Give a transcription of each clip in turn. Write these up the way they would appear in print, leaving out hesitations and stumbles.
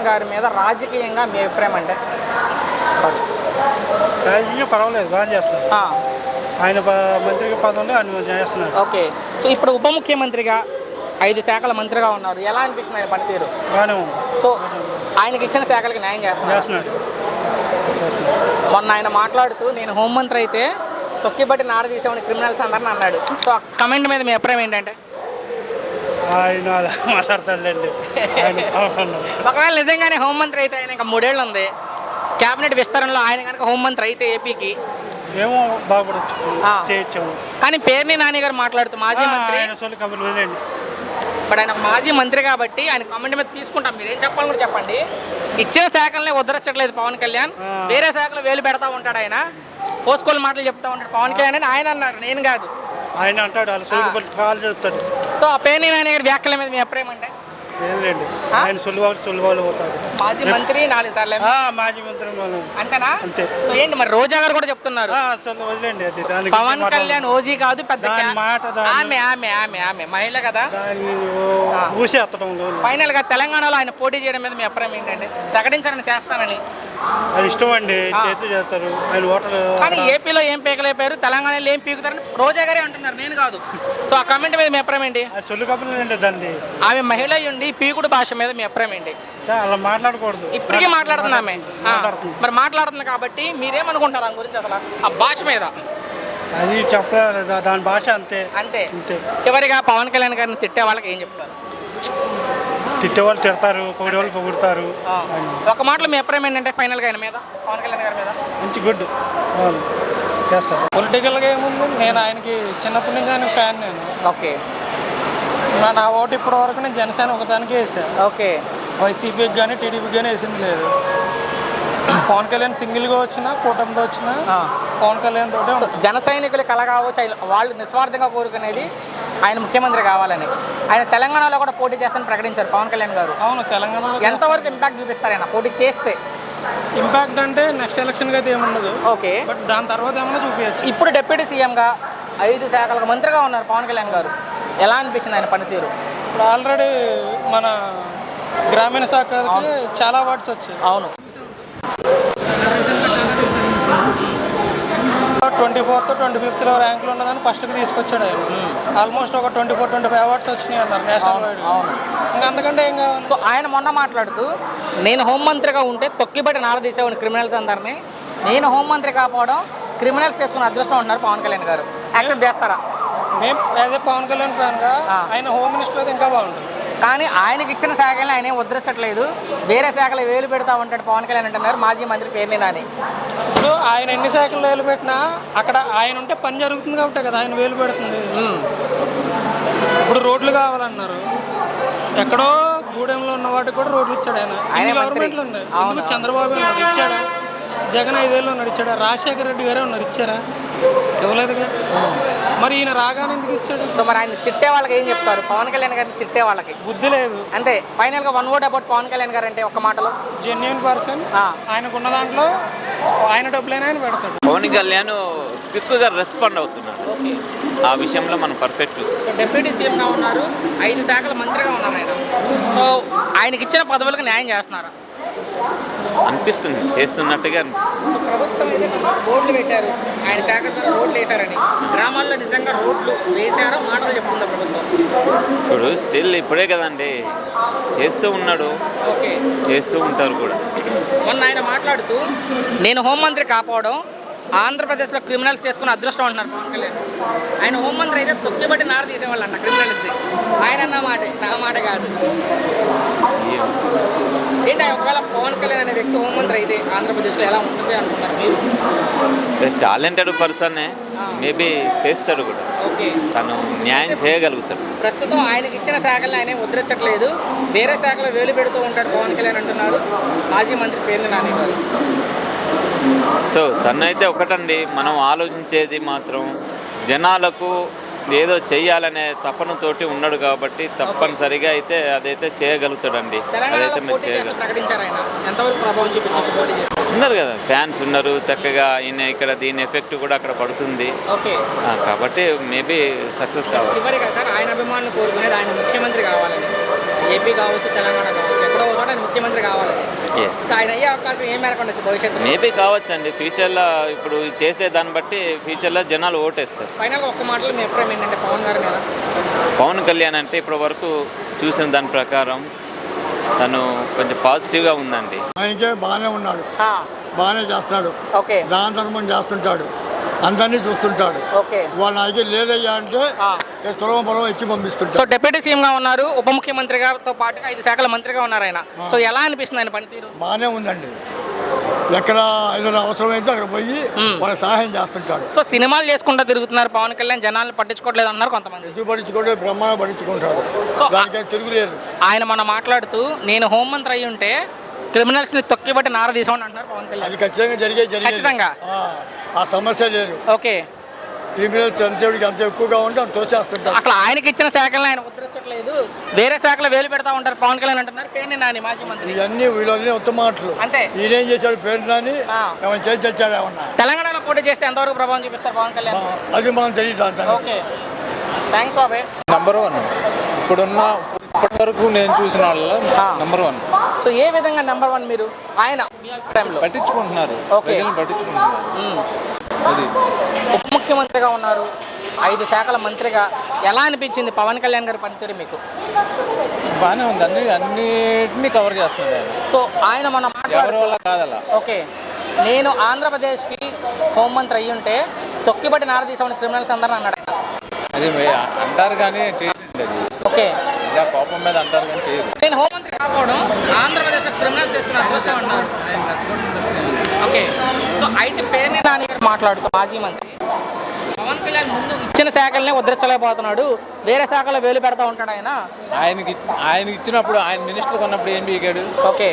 గారి మీద రాజకీయంగా మీ అభిప్రాయం అంటే? రాజకీయం పర్వాలేదు, బాగా చేస్తున్నారు. ఆయన మంత్రి పదవిలో ఆయన చేస్తున్నారు. ఓకే. సో ఇప్పుడు ఉప ముఖ్యమంత్రిగా 5 శాఖల మంత్రిగా ఉన్నారు. ఎలా అనిపిస్తుంది ఆయన పనితీరు? బాగానే ఉంది. సో ఆయనకి ఇచ్చిన శాఖలకి న్యాయం చేస్తున్నారు. మొన్న ఆయన మాట్లాడుతూ నేను హోంమంత్రి అయితే తొక్కిబట్టి నారదీసేవాడిని క్రిమినల్స్ అందరిని అన్నాడు. సో ఆ కమెంట్ మీద మీ అభిప్రాయం ఏంటంటే? ఆయన మాట్లాడతాడులేండి. ఒకవేళ నిజంగానే హోంమంత్రి అయితే ఆయన ఇంకా 3 ఏళ్ళు ఉంది, క్యాబినెట్ విస్తరణలో ఆయన కనుక హోంమంత్రి అయితే ఏపీకి ఏమో బాగుపడచ్చు, చేయొచ్చు. కానీ పేర్ని నాని గారు మాట్లాడుతూ మాజీ మంత్రి, బట్ ఆయన మాజీ మంత్రి కాబట్టి ఆయన కమెంట్ మీద తీసుకుంటాం. మీరు ఏం చెప్పాలని కూడా చెప్పండి. ఇచ్చిన శాఖలనే ఉద్ధరించట్లేదు పవన్ కళ్యాణ్, వేరే శాఖలు వేలు పెడతా ఉంటాడు ఆయన, పోసుకోలు మాటలు చెప్తా ఉంటాడు పవన్ కళ్యాణ్ అని ఆయన అన్నారు, నేను కాదు. ఆయన అంటాడు, చెప్తాడు. సో ఆ పేర్ని నాని గారి వ్యాఖ్యల మీద మీ అభిప్రాయం అంటే? ఆయన సులువాళ్ళు పోతాడు. మాజీ మంత్రి 4 సార్లు మాజీ మంత్రి అంతేనా? అంతే. సో ఏంటి మరి రోజా గారు కూడా చెప్తున్నారు వదిలేండి, అది పవన్ కళ్యాణ్ ఓజీ కాదు, పెద్ద మాట, ఆమె మహిళ కదా, ఫైనల్ గా తెలంగాణలో ఆయన పోటీ చేయడం మీద మీ అభిప్రాయం ఏంటంటే? ప్రకటించాలని చేస్తానని అది ఇష్టం అండి, చేస్తారు ఆయన ఓటర్లు. కానీ ఏపీలో ఏం పీకలేపారు, తెలంగాణలో ఏం పీకుతారని రోజా గారే అంటున్నారు, నేను కాదు. సో ఆ కమెంట్ మీద మీ అభిప్రాయం ఏంటి? ఆమె మహిళ ఉండి పీకుడు భాష మీద మీ అభిప్రాయం ఏంటి? అలా మాట్లాడకూడదు. ఇప్పటికీ మాట్లాడుతుంది ఆమె, మరి మాట్లాడుతుంది కాబట్టి మీరేమనుకుంటారు దాని గురించి అసలు ఆ భాష మీద? అది చెప్పలేదు, దాని భాష అంతే అంతే. చివరిగా పవన్ కళ్యాణ్ గారిని తిట్టే వాళ్ళకి ఏం చెప్తారు? తిట్టేవాళ్ళు తిడతారు, పొగిడేవాళ్ళు పొగుడతారు. ఒక మాటలో మీ అభిప్రాయం ఏంటంటే ఫైనల్గా ఆయన మీద, పవన్ కళ్యాణ్ గారి మీద? మంచి గుడ్ చేస్తారు. పొలిటికల్గా ఏముంది, నేను ఆయనకి చిన్నప్పటి నుంచి ఆయన ఫ్యాన్. నేను ఓకే. నా ఓటు ఇప్పటి వరకు నేను జనసేన ఒకదానికి వేసాను. ఓకే. వైసీపీకి కానీ టీడీపీకి కానీ వేసింది లేదు. పవన్ కళ్యాణ్ సింగిల్గా వచ్చినా కూటమితో వచ్చినా పవన్ కళ్యాణ్ తోటే. జన సైనికులు కల కావచ్చు, వాళ్ళు నిస్వార్థంగా కోరుకునేది ఆయన ముఖ్యమంత్రి కావాలని. ఆయన తెలంగాణలో కూడా పోటీ చేస్తానని ప్రకటించారు పవన్ కళ్యాణ్ గారు. అవును, తెలంగాణలో ఎంతవరకు ఇంపాక్ట్ చూపిస్తారు ఆయన పోటీ చేస్తే? ఇంపాక్ట్ అంటే నెక్స్ట్ ఎలక్షన్కి అయితే ఏముండదు. ఓకే. బట్ దాని తర్వాత ఏమన్నా చూపించచ్చు. ఇప్పుడు డిప్యూటీ సీఎంగా 5 శాఖలకు మంత్రిగా ఉన్నారు పవన్ కళ్యాణ్ గారు. ఎలా అనిపించింది ఆయన పనితీరు? ఇప్పుడు ఆల్రెడీ మన గ్రామీణ శాఖకి చాలా అవార్డ్స్ వచ్చాయి. అవును. 24th 25th ర్యాంకులు ఉన్నదని ఫస్ట్కి తీసుకొచ్చాడు ఆయన. ఆల్మోస్ట్ ఒక 24-25 అవార్డ్స్ వచ్చినాయి అన్నారు నేషనల్ వైడ్. ఇంకా అంతకంటే ఏం కావాలి? సో ఆయన మొన్న మాట్లాడుతూ నేను హోంమంత్రిగా ఉంటే తొక్కిబట్టి నారదీసేవాడిని క్రిమినల్స్ అందరినీ, నేను హోంమంత్రి కాకపోవడం క్రిమినల్స్ చేసుకున్న అదృష్టం అంటున్నారు పవన్ కళ్యాణ్ గారు. యాక్సెప్ట్ చేస్తారా? మేము యాజ్ ఏ పవన్ కళ్యాణ్ ఫ్యాన్గా ఆయన హోమ్ మినిస్టర్ అయితే ఇంకా బాగుంటుంది. కానీ ఆయనకి ఇచ్చిన శాఖలను ఆయన ఉద్ధరించట్లేదు, వేరే శాఖలు వేలు పెడతా ఉంటాడు పవన్ కళ్యాణ్ అంటున్నారు మాజీ మంత్రి పేర్ని నాని. ఇప్పుడు ఆయన ఎన్ని శాఖలు వేలు పెట్టినా అక్కడ ఆయన ఉంటే పని జరుగుతుంది కాబట్టి కదా ఆయన వేలు పెడుతుంది. ఇప్పుడు రోడ్లు కావాలన్నారు, ఎక్కడో గూడెంలో ఉన్న వాటికి కూడా రోడ్లు ఇచ్చాడు ఆయన. గవర్నమెంట్లు ఉన్నాయి, ఎందుకు చంద్రబాబు ఉన్నాడు ఇచ్చాడా? జగన్ 5 ఏళ్ళు ఉన్నాడు ఇచ్చాడా? రాజశేఖర రెడ్డి గారే ఉన్నారు ఇచ్చారా? ఇవ్వలేదుగా. మరి ఈయన రాగానే ఎందుకు ఇచ్చాడు? సో మరి ఆయన తిట్టే వాళ్ళకి ఏం చెప్తారు? పవన్ కళ్యాణ్ గారిని తిట్టే వాళ్ళకి బుద్ధి లేదు అంటే. ఫైనల్గా 1 vote అబౌట్ పవన్ కళ్యాణ్ గారు అంటే ఒక మాటలో జెన్యూన్ పర్సన్. ఆయనకున్న దాంట్లో ఆయన డబ్బులైనా ఆయన పెడతాడు. పవన్ కళ్యాణ్ క్విక్గా రెస్పాండ్ అవుతున్నాడు. ఆ విషయంలో మనం పర్ఫెక్ట్. సో డిప్యూటీ సీఎంగా ఉన్నారు, 5 శాఖల మంత్రిగా ఉన్నారు ఆయన. సో ఆయనకి ఇచ్చిన పదవులకు న్యాయం చేస్తున్నారా? అనిపిస్తుంది, చేస్తున్నట్టుగా అనిపిస్తుంది. ప్రభుత్వం అయితే రోడ్లు పెట్టారు, ఆయన శాఖ ద్వారా రోడ్లు వేశారని, గ్రామాల్లో నిజంగా రోడ్లు వేశారో మాటలు చెప్తుందా ప్రభుత్వం? ఇప్పుడు స్టిల్ ఇప్పుడే కదండి చేస్తూ ఉన్నాడు. ఓకే. చేస్తూ ఉంటారు కూడా. మొన్న ఆయన మాట్లాడుతూ నేను హోంమంత్రి కాకపోవడం ఆంధ్రప్రదేశ్లో క్రిమినల్స్ చేసుకున్న అదృష్టం అంటున్నారు పవన్ కళ్యాణ్. ఆయన హోంమంత్రి అయితే తొక్కిబట్టి నార తీసేవాళ్ళు అంట క్రిమినల్స్ది. ఆయన అన్న మాట, నా మాట కాదు. ఏంటి ఒకవేళ పవన్ కళ్యాణ్ అనే వ్యక్తి హోంమంత్రి అయితే ఆంధ్రప్రదేశ్లో ఎలా ఉంటుంది అనుకుంటారు మీరు? టాలెంటెడ్ పర్సనే, మేబీ చేస్తాడు కూడా. ఓకే. తను న్యాయం చేయగలుగుతాడు. ప్రస్తుతం ఆయనకి ఇచ్చిన శాఖలను ఆయన ఉద్ధరించట్లేదు, వేరే శాఖలో వేలు పెడుతూ ఉంటాడు పవన్ కళ్యాణ్ అంటున్నారు మాజీ మంత్రి పేర్ని నాని గారు. సో తనైతే ఒకటండి, మనం ఆలోచించేది మాత్రం జనాలకు ఏదో చెయ్యాలనే తపనతోటి ఉన్నాడు కాబట్టి తప్పనిసరిగా అయితే అదైతే చేయగలుగుతాడండి. అదైతే మేము ఉన్నారు కదా, ఫ్యాన్స్ ఉన్నారు చక్కగా. ఈయన ఇక్కడ దీని ఎఫెక్ట్ కూడా అక్కడ పడుతుంది కాబట్టి మేబీ సక్సెస్ కావాలి. ఆయన అభిమానులు కోరుకునేది ఆయన ముఖ్యమంత్రి కావాలని, ఏపీ కావచ్చు తెలంగాణ కావచ్చు. ఎక్కడో ఒక చోట ఆయన ముఖ్యమంత్రి కావాలి. Yes. సో ఆయన అయ్యే అవకాశం ఏం మేరకు ఉండొచ్చు భవిష్యత్తులో? మేబీ కావచ్చండి. ఫ్యూచర్లో ఇప్పుడు చేసే దాన్ని బట్టి ఫ్యూచర్లో జనాలు ఓటేస్తారు. ఫైనల్గా ఒక్క మాటలో మీ అభిప్రాయం ఏంటంటే పవన్ గారి మీద? పవన్ కళ్యాణ్ అంటే ఇప్పటి వరకు చూసిన దాని ప్రకారం తను కొంచెం పాజిటివ్గా ఉందండి. ఆయనకే బాగానే ఉన్నాడు, ఆ, బాగానే చేస్తున్నాడు, ఓకే దాన ధర్మం చేస్తుంటాడు, అందరినీ చూస్తుంటాడు. ఓకే. వాళ్ళ అయితే లేదయ్యా అంటే ఆ. తులం పొలం ఇచ్చి సో పంపిస్తుంటాడు. డిప్యూటీ సీఎంగా ఉన్నారు, ఉప ముఖ్యమంత్రిగాతో పాటుగా 5 శాఖల మంత్రిగా ఉన్నారు ఆయన. సో ఎలా అనిపిస్తుంది ఆయన పనితీరు? బాగానే ఉందండి. ఎక్కడ ఏదైనా అవసరమైతే అక్కడ పోయి వాళ్ళ సహాయం చేస్తుంటాడు. సో సినిమాలు చేసుకుంటూ తిరుగుతున్నారు పవన్ కళ్యాణ్, జనాలను పట్టించుకోవట్లేదు అన్నారు కొంతమంది. ఎదుగు పడించుకుంటే బ్రహ్మాండ పడించుకుంటాడు, సో దానికేం తిరుగులేదు. ఆయన మనం మాట్లాడుతూ నేను హోంమంత్రి అయి ఉంటే క్రిమినల్స్ ని తొక్కిబట్టి నార తీసుకోండి అంటున్నారు పవన్ కళ్యాణ్. అది ఖచ్చితంగా జరిగేది. ఖచ్చితంగా. ఆ సమస్య లేదు. ఓకే. క్రిమినల్స్ ఎంతసేపుడికి అంత ఎక్కువగా ఉంటే అంత తోచేస్తుంటారు. అసలు ఆయనకి ఇచ్చిన శాఖలను ఆయన ఉద్ధరించట్లేదు, వేరే శాఖలో వేలు పెడతా ఉంటారు పవన్ కళ్యాణ్ అంటున్నారు పేర్ని నాని మాజీ మంత్రి. ఇవన్నీ వీళ్ళని ఉత్తమ మాటలు. అంతే. ఈయనేం చేశాడు పేరు నాని ఏమైనా చేసి తెచ్చాడు ఏమన్నా? తెలంగాణలో పోటీ చేస్తే ఎంతవరకు ప్రభావం చూపిస్తారు పవన్ కళ్యాణ్? అది మనం తెలియదు దాని సంగతి. ఓకే, థ్యాంక్స్ బాబాయ్. నంబర్ 1 ఇప్పటి వరకు నేను చూసిన వాళ్ళ నంబర్ 1. సో ఏ విధంగా నెంబర్ 1 మీరు ఆయన మీ అభిప్రాయంలో? పట్టించుకుంటున్నారు, ఓకే. ప్రజలను పట్టించుకుంటున్నారు. అది ఉప ముఖ్యమంత్రిగా ఉన్నారు, 5 శాఖల మంత్రిగా ఎలా అనిపించింది పవన్ కళ్యాణ్ గారి పనితీరు మీకు? బాగానే ఉంది, అన్నిటినీ కవర్ చేస్తున్నాడు ఆయన. సో ఆయన మన ఎవరి వల్ల కాదలా. ఓకే, నేను ఆంధ్రప్రదేశ్కి హోంమంత్రి అయ్యి ఉంటే తొక్కిబట్టి నార తీసామని క్రిమినల్స్ అందరూ అన్నాడు ఆయన. అది అంటారు కానీ చేయరండి. అది ఓకే, ఇలా కోపం మీద అంటారు కానీ చేయరు. నేను హోంమంత్రి కాకపోవడం ఆంధ్రప్రదేశ్లో క్రిమినల్స్ తీసుకున్న అదృష్టం అంటున్నారు. ఓకే, సో అయితే పేర్ని నాని గారు మాట్లాడుతూ మాజీ మంత్రి పవన్ కళ్యాణ్ ముందు ఇచ్చిన శాఖలనే ఉద్ధరించలేకపోతున్నాడు, వేరే శాఖలో వేలు పెడతా ఉంటాడు ఆయన. ఆయనకి ఇచ్చినప్పుడు ఆయన మినిస్టర్ ఉన్నప్పుడు ఏం పీకాడు? ఓకే,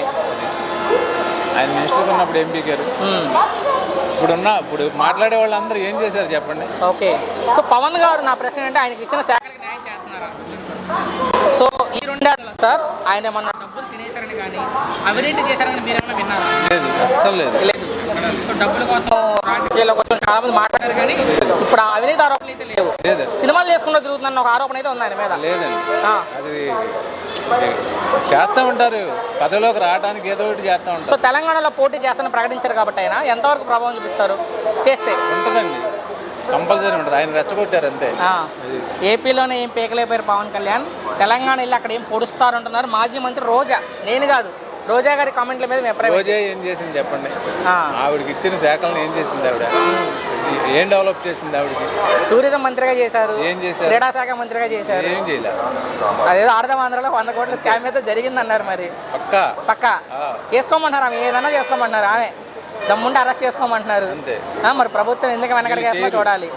ఆయన మినిస్టర్ ఉన్నప్పుడు ఏం పీకారు? ఇప్పుడు మాట్లాడే వాళ్ళందరూ ఏం చేశారు చెప్పండి. ఓకే. సో పవన్ గారు, నా ప్రశ్న అంటే ఆయనకి ఇచ్చిన శాఖలకు న్యాయం చేస్తున్నారా? సో ఈ 2 ఏళ్ళలో సార్ ఆయన మన డబ్బులు తినేశారని కానీ అవినీతి చేశారని మీరు ఏమైనా విన్నారా? లేదు, అస్సలు లేదు. లేదు. సో డబ్బుల కోసం రాజకీయాల కోసం చాలా మంది మాట్లాడారు కానీ ఇప్పుడు ఆ అవినీతి ఆరోపణలు అయితే లేవు. లేదు, సినిమాలు చేసుకుంటూ తిరుగుతున్న ఒక ఆరోపణ అయితే ఉంది ఆయన మీద. లేదండి. అది చేస్తూ ఉంటారు, పదవిలోకి రావడానికి ఏదో ఒకటి చేస్తూ ఉంటారు. సో తెలంగాణలో పోటీ చేస్తానని ప్రకటించారు కాబట్టి ఆయన ఎంతవరకు ప్రభావం చూపిస్తారు చేస్తే? ఉంటుందండి, కంపల్సరీ ఉంటుంది. ఆయన రెచ్చగొట్టారు అంతే. ఏపీలోనే ఏం పీకలేకపోయారు పవన్ కళ్యాణ్, తెలంగాణ వెళ్ళి అక్కడ ఏం పొడుస్తారు అంటున్నారు మాజీ మంత్రి రోజా. నేను కాదు, రోజా గారి కామెంట్ల మీద రోజా ఏం చేసింది చెప్పండి? ఆవిడకి ఇచ్చిన శాఖలను ఏం చేసింది ఆవిడ? ఏం డెవలప్ చేసింది ఆవిడకి? టూరిజం మంత్రిగా చేశారు, ఏం చేశారు? క్రీడా శాఖ మంత్రిగా చేశారు. ఏం చేయలేదు. అదేదో ఆడదాం ఆంధ్రలో 100 కోట్ల స్కామ్ అయితే జరిగిందన్నారు. మరి పక్కా చేసుకోమంటున్నారు, ఆమె ఏదైనా చేసుకోమంటున్నారు, ఆమె దమ్ముంటే అరెస్ట్ చేసుకోమంటున్నారు. మరి ప్రభుత్వం ఎందుకు వెనకడికి చూడాలి.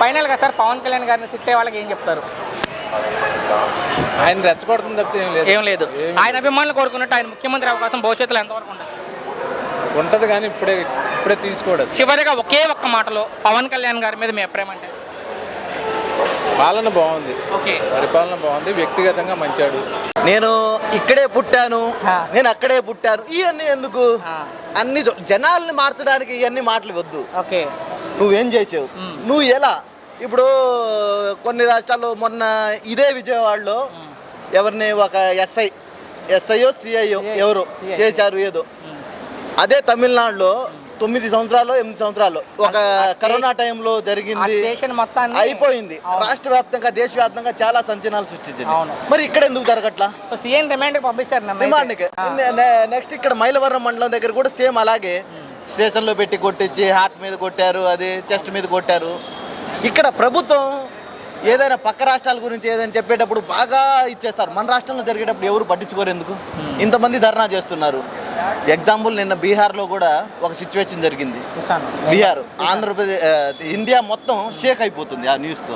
ఫైనల్గా సార్ పవన్ కళ్యాణ్ గారిని తిట్టే వాళ్ళకి ఏం చెప్తారు? ఆయన రెచ్చగొడుతుంది తప్పితే ఏం లేదు. ఆయన అభిమానులు కోరుకున్నట్టు ఆయన ముఖ్యమంత్రి అవకాశం భవిష్యత్తులో ఎంతవరకు ఉండొచ్చు? ఉంటుంది కానీ ఇప్పుడే తీసుకోవడం. చివరిగా ఒకే ఒక్క మాటలో పవన్ కళ్యాణ్ గారి మీద మీ అభిప్రాయం అంటే? పాలన బాగుంది, ఓకే, పరిపాలన బాగుంది, వ్యక్తిగతంగా మంచాడు. నేను ఇక్కడే పుట్టాను, నేను అక్కడే పుట్టాను, ఇవన్నీ ఎందుకు? అన్ని జనాల్ని మార్చడానికి ఇవన్నీ మాటలు వద్దు. ఓకే, నువ్వేం చేసావు, నువ్వు ఎలా? ఇప్పుడు కొన్ని రాష్ట్రాల్లో మొన్న ఇదే విజయవాడలో ఎవరిని ఒక ఎస్ఐయో సిఐయో ఎవరో చేశారు ఏదో. అదే తమిళనాడులో 9 సంవత్సరాలు 8 సంవత్సరాలు ఒక కరోనా టైంలో జరిగింది, అయిపోయింది. రాష్ట్ర వ్యాప్తంగా దేశవ్యాప్తంగా చాలా సంచలనాలు సృష్టించింది. మరి ఇక్కడ ఎందుకు జరగట్లా? రిమాండ్కి నెక్స్ట్ ఇక్కడ మైలవరం మండలం దగ్గర కూడా సేమ్ అలాగే స్టేషన్లో పెట్టి కొట్టించి హార్ట్ మీద కొట్టారు, అది చెస్ట్ మీద కొట్టారు. ఇక్కడ ప్రభుత్వం ఏదైనా పక్క రాష్ట్రాల గురించి ఏదైనా చెప్పేటప్పుడు బాగా ఇచ్చేస్తారు, మన రాష్ట్రంలో జరిగేటప్పుడు ఎవరు పట్టించుకోరు ఎందుకు? ఇంతమంది ధర్నా చేస్తున్నారు. ఎగ్జాంపుల్ నిన్న బీహార్లో కూడా ఒక సిచ్యువేషన్ జరిగింది. బీహార్, ఆంధ్రప్రదేశ్, ఇండియా మొత్తం షేక్ అయిపోతుంది ఆ న్యూస్తో.